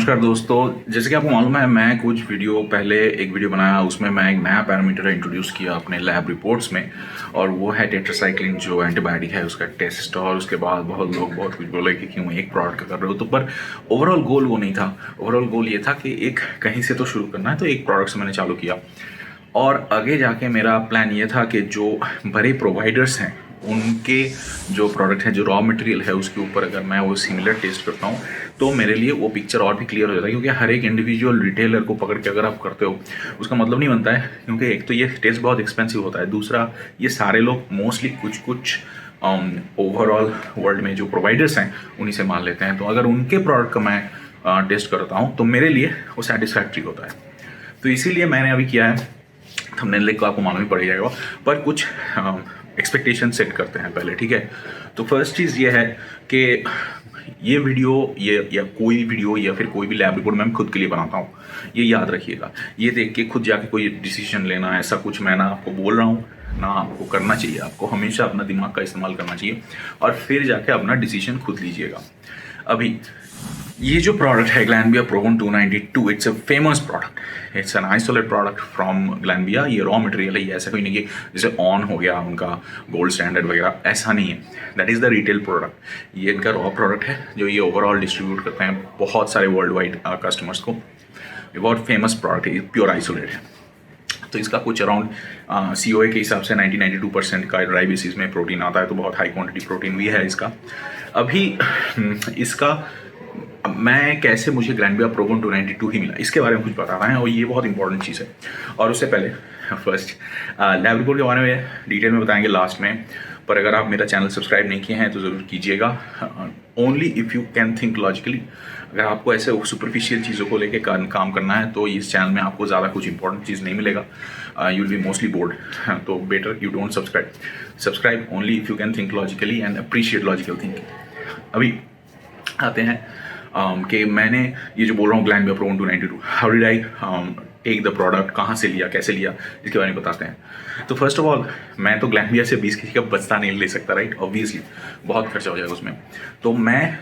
नमस्कार दोस्तों, जैसे कि आपको मालूम है मैं कुछ वीडियो पहले एक वीडियो बनाया, उसमें मैं एक नया पैरामीटर इंट्रोड्यूस किया अपने लैब रिपोर्ट्स में। और वो है टेट्रासाइक्लिन जो एंटीबायोटिक है उसका टेस्ट। और उसके बाद बहुत लोग बहुत कुछ बोले कि क्यों एक प्रोडक्ट का कर रहे हो। तो पर ओवरऑल गोल वो नहीं था। ओवरऑल गोल ये था कि एक कहीं से तो शुरू करना है, तो एक प्रोडक्ट से मैंने चालू किया। और आगे जाके मेरा प्लान ये था कि जो बड़े प्रोवाइडर्स हैं उनके जो प्रोडक्ट है, जो रॉ मटेरियल है, उसके ऊपर अगर मैं वो सिमिलर टेस्ट करता हूँ तो मेरे लिए वो पिक्चर और भी क्लियर हो जाता है। क्योंकि हर एक इंडिविजुअल रिटेलर को पकड़ के अगर आप करते हो उसका मतलब नहीं बनता है, क्योंकि एक तो ये टेस्ट बहुत एक्सपेंसिव होता है, दूसरा ये सारे लोग मोस्टली कुछ ओवरऑल वर्ल्ड में जो प्रोवाइडर्स हैं उन्हीं से माल लेते हैं। तो अगर उनके प्रोडक्ट का मैं टेस्ट करता हूँ तो मेरे लिए वो सेटिस्फैक्ट्री होता है। तो इसीलिए मैंने अभी किया है। थंबनेल लिख को आपको मालूम ही पड़ जाएगा, पर कुछ एक्सपेक्टेशन सेट करते हैं पहले, ठीक है। तो फर्स्ट चीज़ ये है कि ये वीडियो या कोई वीडियो या फिर कोई भी लैब रिपोर्ट मैं खुद के लिए बनाता हूँ, ये याद रखिएगा। ये देख के खुद जाके कोई डिसीजन लेना, ऐसा कुछ मैं ना आपको बोल रहा हूँ ना आपको करना चाहिए। आपको हमेशा अपना दिमाग का इस्तेमाल करना चाहिए और फिर जाके अपना डिसीजन खुद लीजिएगा। अभी ये जो प्रोडक्ट है Glanbia Provon 292, it's a famous product, it's an isolate product from Glanbia. ये रॉ मटेरियल है, ये ऐसा कोई नहीं कि जैसे ऑन हो गया उनका गोल्ड स्टैंडर्ड वगैरह, ऐसा नहीं है। That is the retail product. ये इनका रॉ प्रोडक्ट है जो ये ओवरऑल डिस्ट्रीब्यूट करते हैं बहुत सारे वर्ल्ड वाइड कस्टमर्स को। ये बहुत फेमस प्रोडक्ट है, प्योर आइसोलेट है। तो इसका कुछ अराउंड COA के हिसाब से 90-92% का ड्राई बेसिस में प्रोटीन आता है, तो बहुत हाई क्वांटिटी प्रोटीन भी है इसका। अभी इसका मैं कैसे मुझे ग्लैनबिया प्रोवन 292 ही मिला, इसके बारे में कुछ बता रहा है और ये बहुत इंपॉर्टेंट चीज़ है। और उससे पहले फर्स्ट लैब रिपोर्ट के बारे में डिटेल में बताएंगे लास्ट में। पर अगर आप मेरा चैनल सब्सक्राइब नहीं किए हैं तो ज़रूर कीजिएगा। Only if you can think logically. अगर आपको ऐसे सुपरफिशियल चीज़ों को लेके काम करना है तो इस चैनल में आपको ज़्यादा कुछ इंपॉर्टेंट चीज़ नहीं मिलेगा। You will be mostly bored, तो better you don't subscribe only if you can think logically and appreciate logical thinking. अभी आते हैं कि मैंने ये जो बोल रहा हूँ Glanbia Provon 292, how did I take the product, कहाँ से लिया, कैसे लिया, इसके बारे में बताते हैं। तो फर्स्ट ऑफ ऑल मैं तो ग्लैनबिया से 20 किसी का बस्ता नहीं ले सकता, राइट, ऑब्वियसली बहुत खर्चा हो जाएगा उसमें। तो मैं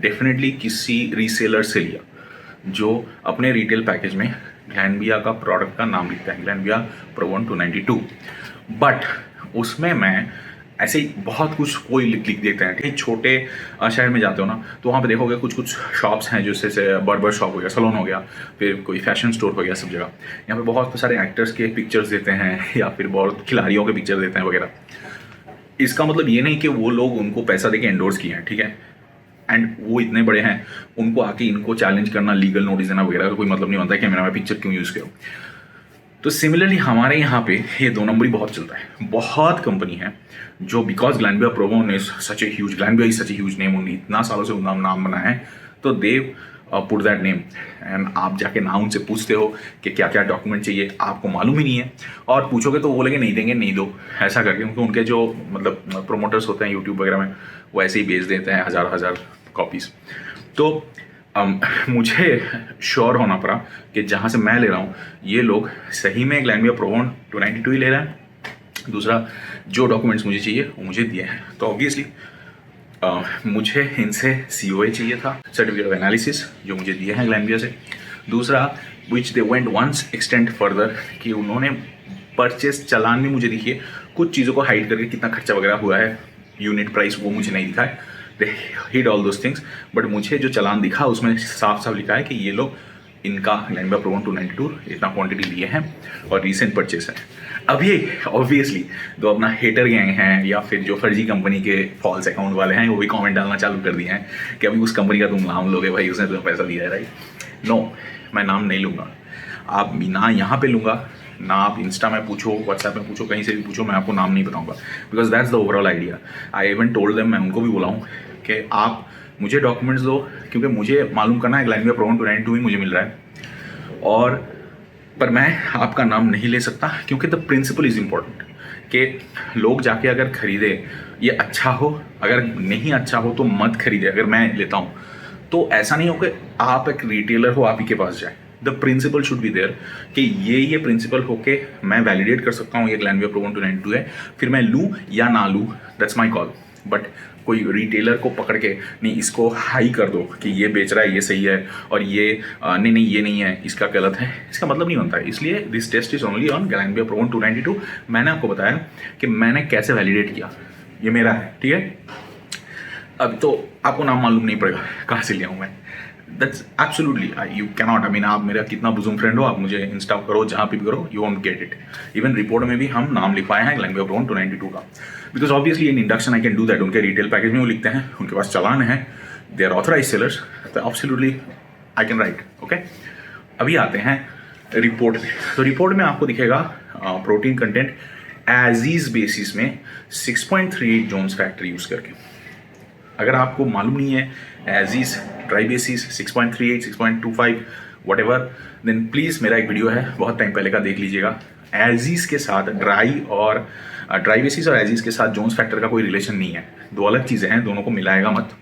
डेफिनेटली किसी रीसेलर से लिया जो अपने रिटेल पैकेज में ग्लैनबिया का प्रोडक्ट का नाम लिखता है, ग्लैनबिया प्रोवन 292। बट उसमें मैं ऐसे ही बहुत कुछ कोई लिख देते हैं, ठीक। छोटे शहर में जाते हो ना तो वहाँ पे देखोगे कुछ शॉप्स हैं, जैसे बर्बर शॉप हो गया, सलोन हो गया, फिर कोई फैशन स्टोर हो गया, सब जगह यहाँ पे बहुत सारे एक्टर्स के पिक्चर्स देते हैं या फिर बहुत खिलाड़ियों के पिक्चर देते हैं वगैरह। इसका मतलब ये नहीं कि वो लोग उनको पैसा देके एंडोर्स किए हैं, ठीक है, एंड वो इतने बड़े हैं उनको आके इनको चैलेंज करना, लीगल नोटिस देना वगैरह का कोई मतलब नहीं बनता है कि मेरा पिक्चर क्यों यूज़ करो। तो सिमिलरली हमारे यहाँ पे ये 2 नंबरी बहुत चलता है। बहुत कंपनी है जो because Glanbia Provon is such a huge, Glanbia is such a huge name, उन्होंने इतना सालों से नाम बना है, तो they put that name. And आप जाके नाम उनसे पूछते हो कि क्या क्या डॉक्यूमेंट चाहिए, आपको मालूम ही नहीं है, और पूछोगे तो वो बोलेंगे नहीं देंगे, नहीं दो, ऐसा करके। क्योंकि उनके जो मतलब प्रोमोटर्स होते हैं यूट्यूब वगैरह में वो ऐसे ही बेच देते हैं हज़ार कॉपीज़। तो मुझे श्योर होना पड़ा कि जहाँ से मैं ले रहा हूँ ये लोग सही में ग्लैनबिया प्रोवन 292 ही ले रहे हैं। दूसरा, जो डॉक्यूमेंट्स मुझे चाहिए वो मुझे दिए हैं। तो ऑब्वियसली मुझे इनसे COA चाहिए था, सर्टिफिकेट ऑफ एनालिसिस, जो मुझे दिए हैं ग्लैनबिया से। दूसरा, which they went once extend further, कि उन्होंने परचेस चालान में मुझे दिखिए कुछ चीज़ों को हाइड करके कितना खर्चा वगैरह हुआ है, यूनिट प्राइस वो मुझे नहीं दिखा है, they hid all those things. But मुझे जो चालान दिखा उसमें साफ साफ लिखा है कि ये लोग इनका ग्लैनबिया प्रोवन 292 इतना क्वांटिटी लिए हैं और रीसेंट परचेस है। अभी ऑब्वियसली जो अपना हेटर गैंग हैं या फिर जो फर्जी कंपनी के फॉल्स अकाउंट वाले हैं वो भी कमेंट डालना चालू कर दिए हैं कि अभी उस कंपनी का तुम नाम लोगे, भाई उसने तुम्हें पैसा दिया है, राइट। नो, मैं नाम नहीं लूँगा। आप ना यहाँ पे लूँगा ना, आप इंस्टा में पूछो, व्हाट्सएप में पूछो, कहीं से भी पूछो, मैं आपको नाम नहीं बताऊंगा। Because that's the overall idea. I even told them, मैं उनको भी बोला हूँ कि आप मुझे डॉक्यूमेंट्स दो, क्योंकि मुझे मालूम करना है ग्लैनबिया प्रोवन 292 ही मुझे मिल रहा है। और पर मैं आपका नाम नहीं ले सकता क्योंकि द प्रिंसिपल इज़ इम्पॉर्टेंट कि लोग जाके अगर खरीदे ये अच्छा हो, अगर नहीं अच्छा हो तो मत खरीदे। अगर मैं लेता हूँ तो ऐसा नहीं हो कि आप एक रिटेलर हो, आप ही के पास जाए। The principal should be there कि ये प्रिंसिपल होके मैं वैलिडेट कर सकता हूँ ये ग्लैनबिया प्रोवन 292 है, फिर मैं लूँ या ना लूँ, दैट्स माई कॉल। बट कोई रिटेलर को पकड़ के नहीं इसको हाई कर दो कि ये बेच रहा है ये सही है और ये नहीं नहीं ये नहीं है इसका गलत है, इसका मतलब नहीं बनता है। इसलिए this test is only on Glanbia pro 292। मैंने आपको बताया कि मैंने कैसे वैलिडेट किया, ये मेरा है, ठीक है। अब तो आपको नाम मालूम नहीं पड़ेगा कहाँ से लिया हूँ मैं, that's absolutely you cannot, I mean आप मेरा कितना बुजुम फ्रेंड हो, आप मुझे इंस्टा करो जहाँ पे भी करो, you won't get it. Even report में भी हम नाम लिखवाए हैं गैलेनविया प्रो 292 का, because obviously in induction I can do that. उनके रिटेल पैकेज में वो लिखते हैं, उनके पास चालान है, दे आर ऑथराइज सेलर्स, तो absolutely I can write, okay. अभी आते हैं रिपोर्ट में। तो रिपोर्ट में आपको दिखेगा protein content as is basis में 6.38 जोन्स फैक्टर यूज करके। अगर आपको मालूम नहीं है as is dry basis 6.38 6.25 whatever, then please मेरा एक वीडियो है बहुत टाइम पहले का, देख लीजिएगा। एज इज के साथ ड्राई बेसिस और एज इज के साथ जोन्स फैक्टर का कोई रिलेशन नहीं है, दो अलग चीज़ें हैं, दोनों को मिलाएगा मत।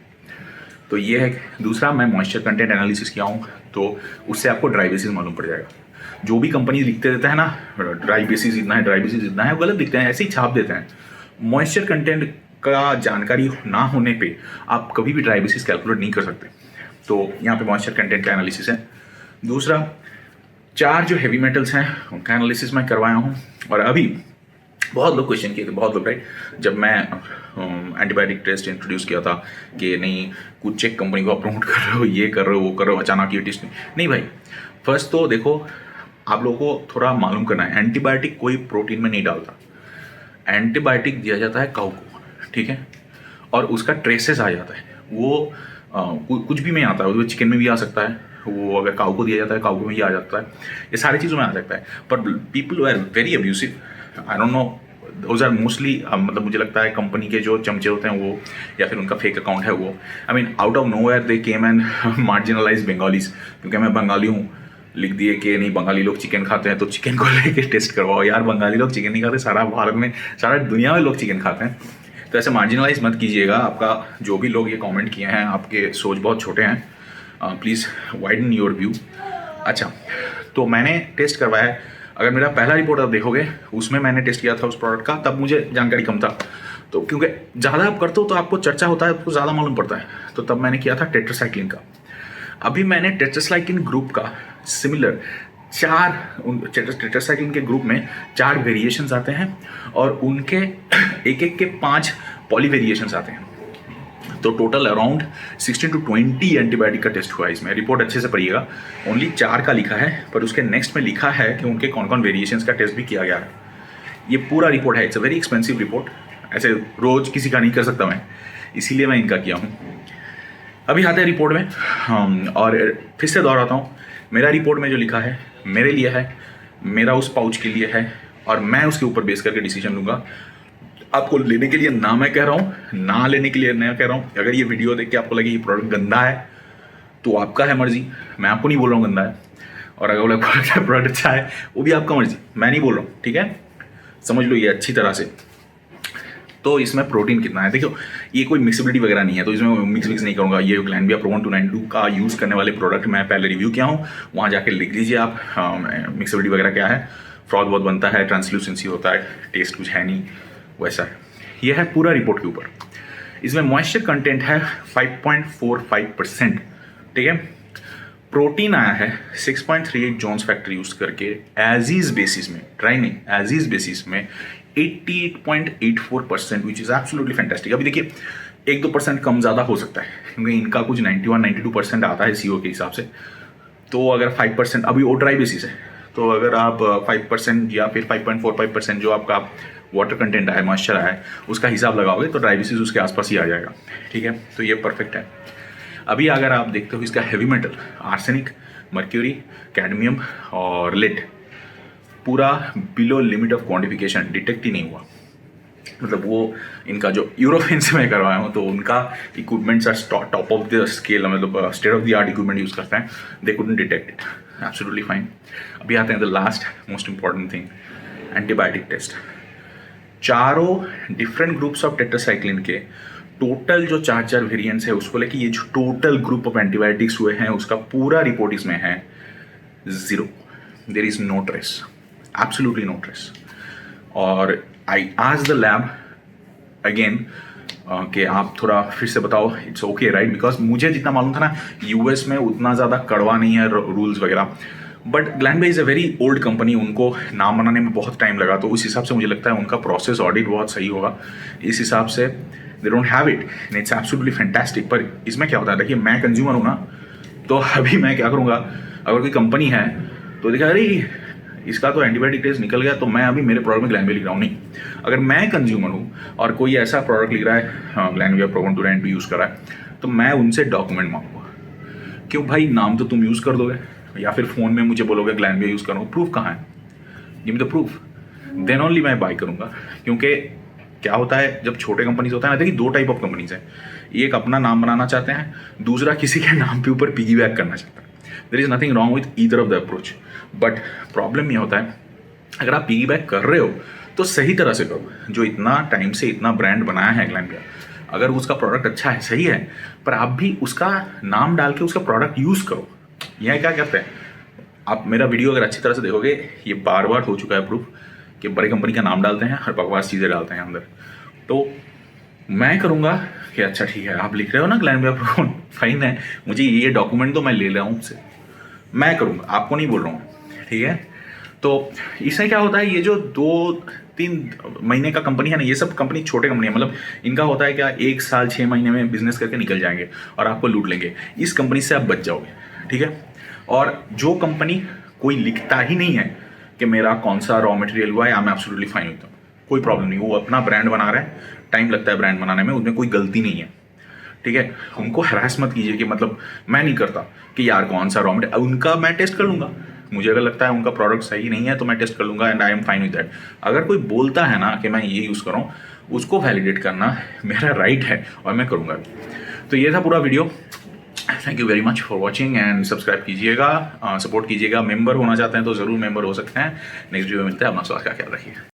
तो ये है। दूसरा, मैं मॉइस्चर कंटेंट एनालिसिस किया हूँ, तो उससे आपको ड्राई बेसिस मालूम पड़ जाएगा। जो भी कंपनी लिखते देता है ना ड्राई बेसिस इतना है, ड्राई बेसिस इतना है, वो गलत लिखते हैं, ऐसे ही छाप देते हैं। मॉइस्चर कंटेंट का जानकारी ना होने पे आप कभी भी ड्राई बेसिस कैलकुलेट नहीं कर सकते। तो यहाँ पे मॉइस्चर कंटेंट का एनालिसिस है। दूसरा, 4 जो हेवी मेटल्स हैं उनका एनालिसिस मैं करवाया हूँ। और अभी बहुत लोग क्वेश्चन किए थे, बहुत लोग, राइट, जब मैं एंटीबायोटिक टेस्ट इंट्रोड्यूस किया था कि नहीं कुछ चेक कंपनी को आप प्रमोट कर रहे हो, ये कर रहे हो, वो कर रहे हो, अचानक ये टेस्ट नहीं भाई। फर्स्ट तो देखो, आप लोगों को थोड़ा मालूम करना है, एंटीबायोटिक कोई प्रोटीन में नहीं डालता। एंटीबायोटिक दिया जाता है काऊ को, ठीक है, और उसका ट्रेसेस आ जाता है, वो कुछ भी में आता है, वो चिकन में भी आ सकता है, वो अगर काऊ को दिया जाता है काऊ को भी आ जाता है, ये सारी चीज़ों में आ सकता है। पर people are very abusive, I don't know, those are mostly, मतलब मुझे लगता है कंपनी के जो चमचे होते हैं वो, या फिर उनका फेक अकाउंट है वो, I mean out of nowhere they came and marginalise Bengalis, क्योंकि मैं बंगाली हूँ, लिख दिए कि नहीं बंगाली लोग चिकन खाते हैं तो चिकन को लेके टेस्ट करवाओ। यार बंगाली लोग चिकन नहीं खाते, सारा भारत में, सारा दुनिया में लोग चिकन खाते हैं, तो ऐसे मार्जिनलाइज मत कीजिएगा। आपका जो भी लोग ये कमेंट किए हैं, आपके सोच बहुत छोटे हैं, प्लीज़ वाइडन योर व्यू। अच्छा, तो मैंने टेस्ट करवाया है। अगर मेरा पहला रिपोर्ट आप देखोगे, उसमें मैंने टेस्ट किया था उस प्रोडक्ट का, तब मुझे जानकारी कम था, तो क्योंकि ज़्यादा आप करते हो तो आपको चर्चा होता है, आपको ज़्यादा मालूम पड़ता है, तो तब मैंने किया था टेट्रासाइक्लिन का। अभी मैंने टेट्रासाइक्लिन ग्रुप का सिमिलर 4 टेट्रासाइक्लिन के ग्रुप में 4 वेरिएशंस आते हैं, और उनके एक के 5 पॉली वेरिएशंस आते हैं। तो टोटल अराउंड 16 to 20 एंटीबायोटिक का टेस्ट हुआ है इसमें। रिपोर्ट अच्छे से पढ़िएगा, ओनली 4 का लिखा है, पर उसके नेक्स्ट में लिखा है कि उनके कौन कौन वेरिएशंस का टेस्ट भी किया गया है। ये पूरा रिपोर्ट है, it's a very expensive report, ऐसे रोज़ किसी का नहीं कर सकता मैं, इसीलिए मैं इनका किया हूँ। अभी आते हैं रिपोर्ट में, और फिर से दोहराता हूँ, मेरा रिपोर्ट में जो लिखा है मेरे लिए है, मेरा उस पाउच के लिए है, और मैं उसके ऊपर बेस करके डिसीजन लूँगा। आपको लेने के लिए ना मैं कह रहा हूँ, ना लेने के लिए मैं कह रहा हूँ। अगर ये वीडियो देख के आपको लगे ये प्रोडक्ट गंदा है तो आपका है मर्जी, मैं आपको नहीं बोल रहा हूँ गंदा है, और अगर प्रोडक्ट अच्छा है वो भी आपका मर्जी, मैं नहीं बोल रहा हूँ, ठीक है, समझ लो ये अच्छी तरह से। तो इसमें प्रोटीन कितना है, देखो ये कोई मिक्सिबिलिटी वगैरह नहीं है, तो इसमें मिक्स नहीं करूँगा। ये गैलेनविया प्रो 292 का यूज़ करने वाले प्रोडक्ट मैं पहले रिव्यू किया हूँ, वहाँ जाके लिख लीजिए आप मिक्सिबिलिटी वगैरह क्या है। फ्रॉथ बहुत बनता है, ट्रांसल्यूसेंसी होता है, टेस्ट कुछ है नहीं वैसा है। यह है पूरा रिपोर्ट के ऊपर। इसमें मॉइस्चर कंटेंट है 5.45%, ठीक है। प्रोटीन आया है 6.38 जोन्स फैक्टर यूज करके एज इज बेसिस में, ट्राई नहीं, एज इज बेसिस में 88.84%, विच इज़ एब्सोल्युटली फैंटास्टिक। अभी देखिए 1-2% कम ज़्यादा हो सकता है, क्योंकि इनका कुछ 91-92% आता है CO के हिसाब से। तो अगर 5%, अभी वो ड्राई बेसिस है, तो अगर आप 5% या फिर 5.45% जो आपका वाटर कंटेंट है, मॉइस्चर है, उसका हिसाब लगाओगे तो ड्राई बेसिस उसके आसपास ही आ जाएगा, ठीक है। तो ये परफेक्ट है। अभी अगर आप देखते हो इसका heavy metal, arsenic, mercury, cadmium और लेड, पूरा below limit of quantification, detect ही नहीं हुआ। मतलब वो इनका जो यूरोपियन से मैं करवाया हूँ, तो उनका equipments are top of the scale, मतलब state of the art equipment use करते हैं, they couldn't detect it, absolutely fine. अभी आते हैं the last most important thing, antibiotic test. चारों डिफरेंट ग्रुप्स ऑफ टेट्रासाइक्लिन के टोटल जो 4 वेरिएंट्स है, उसको लेके ये जो टोटल ग्रुप ऑफ एंटीबायोटिक्स हुए हैं, उसका पूरा रिपोर्ट इसमें है 0, there is no trace, absolutely no trace. और I asked the lab again कि आप थोड़ा फिर से बताओ, इट्स ओके राइट, बिकॉज मुझे जितना मालूम था ना यूएस में उतना ज़्यादा कड़वा नहीं है रूल्स वगैरह, but Glanbia is a very old company, उनको नाम बनाने में बहुत टाइम लगा, तो उस हिसाब से मुझे लगता है उनका प्रोसेस ऑडिट बहुत सही होगा, इस हिसाब से they don't have it, it's absolutely fantastic. पर इसमें क्या होता है, देखिए मैं कंज्यूमर हूँ ना, तो अभी मैं क्या करूँगा, अगर कोई कंपनी है तो देखा अरे इसका तो एंटीबायोटिक टेस्ट निकल गया, तो मैं अभी मेरे प्रोडक्ट में ग्लैनबे लिख रहा हूँ, नहीं। अगर मैं कंज्यूमर हूँ और कोई ऐसा प्रोडक्ट लिख रहा है ग्लैनबे प्रोवन टू रेंट यूज़ कर रहा है, तो मैं उनसे डॉक्यूमेंट मांगूंगा। क्यों भाई, नाम तो तुम यूज़ कर दोगे या फिर फ़ोन में मुझे बोलोगे ग्लैनबे यूज़ करो, प्रूफ कहाँ है, give me the proof, then only मैं बाय करूँगा। क्योंकि क्या होता है जब छोटे कंपनीज होता है ना, देखिए दो टाइप ऑफ कंपनीज हैं, एक अपना नाम बनाना चाहते हैं, दूसरा किसी के नाम पे ऊपर पिगी बैक करना चाहता है। There is nothing wrong with either of the approach, but problem ये होता है अगर आप पिगी बैक कर रहे हो तो सही तरह से करो। जो इतना टाइम से इतना ब्रांड बनाया है ग्लैनबे, अगर उसका प्रोडक्ट अच्छा है, सही है, पर आप भी उसका नाम डाल के उसका प्रोडक्ट यूज़ करो। यह क्या कहते हैं, आप मेरा वीडियो अगर अच्छी तरह से देखोगे, ये बार बार हो चुका है प्रूफ कि बड़ी कंपनी का नाम डालते हैं और बकवास चीज़ें डालते हैं अंदर। तो मैं करूँगा कि अच्छा ठीक है, आप लिख रहे हो ना ग्लैनबे प्रोवन, फाइन है, मुझे ये डॉक्यूमेंट तो मैं ले रहा हूँ उससे, मैं करूँगा, आपको नहीं बोल रहा हूँ, ठीक है। तो इससे क्या होता है, ये जो 2-3 महीने का कंपनी है ना, ये सब कंपनी छोटे कंपनी है, मतलब इनका होता है क्या 1 साल 6 महीने में बिजनेस करके निकल जाएंगे और आपको लूट लेंगे। इस कंपनी से आप बच जाओगे, ठीक है। और जो कंपनी कोई लिखता ही नहीं है कि मेरा कौन सा रॉ मटेरियल हुआ है, I am absolutely fine with that, कोई प्रॉब्लम नहीं, वो अपना ब्रांड बना रहा है, टाइम लगता है ब्रांड बनाने में, उसमें कोई गलती नहीं है, ठीक है। उनको हरास मत कीजिए कि मतलब मैं नहीं करता कि यार कौन सा रॉ मटेरियल, उनका मैं टेस्ट कर लूँगा, मुझे अगर लगता है उनका प्रोडक्ट सही नहीं है तो मैं टेस्ट कर लूँगा and I am fine with that. अगर कोई बोलता है ना कि मैं ये यूज़ कर रहा हूँ, उसको वैलिडेट करना मेरा राइट है और मैं करूँगा। तो ये था पूरा video, thank you very much for watching and subscribe कीजिएगा, सपोर्ट कीजिएगा। मेंबर होना चाहते हैं तो ज़रूर मेंबर हो सकते हैं। नेक्स्ट वीडियो में मिलते हैं, अपना स्वास्थ्य का ख्याल रखिए।